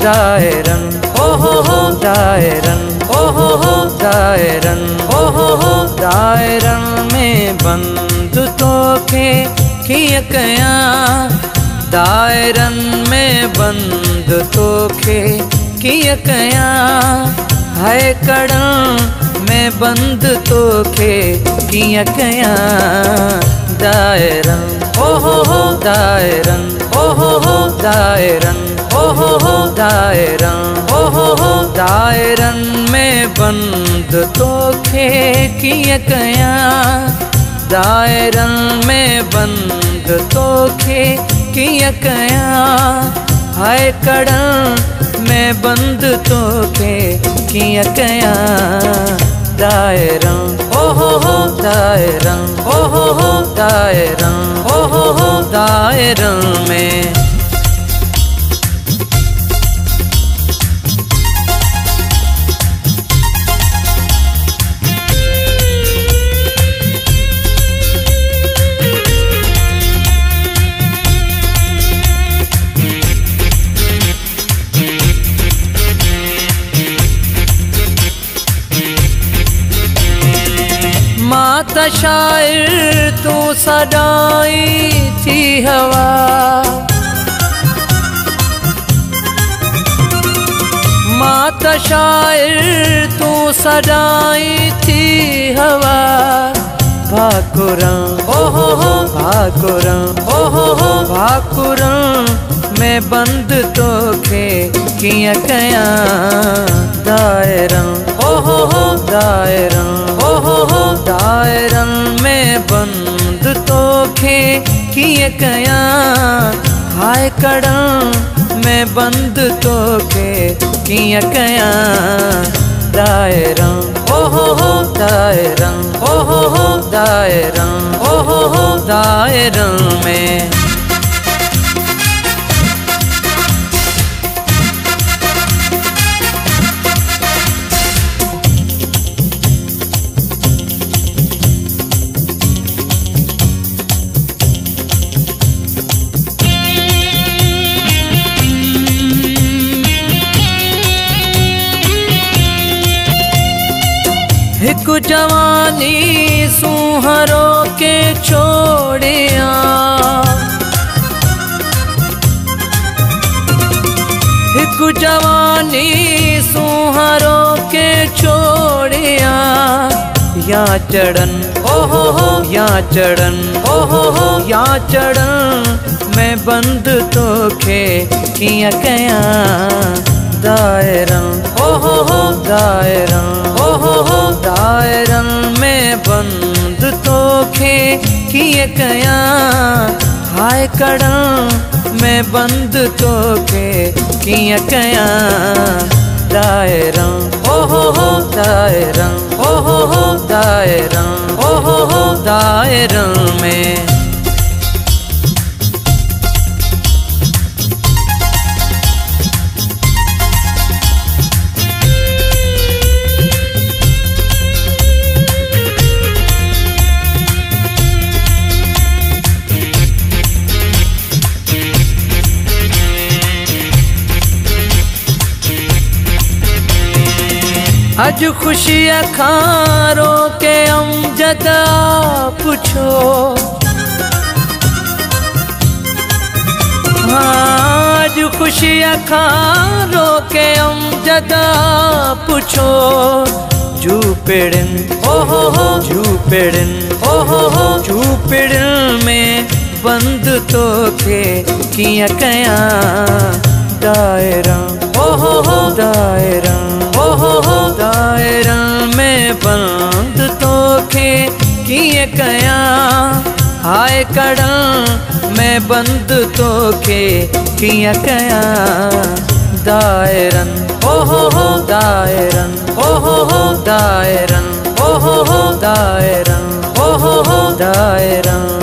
दायरन ओहो दायरन ओहो दायरन ओहो दायरन में बंद तोखे किया कया दायरन में बंद तोखे किया कया है कड़न में बंद तोखे किया कया दायरन ओहो दायरन ओहो दायरन ओहो दायरन ओहो दायरन में बंद तोखे किया कया दायरन में बंद तोखे किया कया हाय कड़न में बंद तोखे किया कया दायरन ओहो दायरन ओहो दायरन ओहो दायरन में माता शायर तू सदाई थी हवा माता शायर तू सदाई थी हवा भाकुरं ओहो भाकुरं ओहो भाकुरं में बंद तोखे किया कया दायरन ओहो दायरन ओहो दायरन में बंद तोखे किया कया हाय कड़न में बंद तोखे किया कया दायरन ओहो दायरन ओहो दायरन ओहो दायरन में एक जवानी सुहरो के छोड़िया एक जवानी सुहरो के छोड़िया या चढ़न ओहो या चढ़न ओहो या चढ़न में बंद तोखे किया कया दायरन ओहो दायरन ओहो दायरन में बंद तोखे किया कया हाय कड़न में बंद तोखे किया कया दायरन ओहो दायरन ओहो दायरन ओहो दायरन में अज खुशी अखारों के अमजदा पूछो आज खुशी अखारों के अमजदा पूछो झूपेड़न ओहो झूपेड़न ओहो झूपेड़न में बंद तोखे किया कया दायरन ओहो दायरन ओहो दायरन में बंद तोखे किए कया हाय कड़न में बंद तोखे किया कया दायरन ओहो दायरन ओहो दायरन ओहो दायरन ओहो दायरन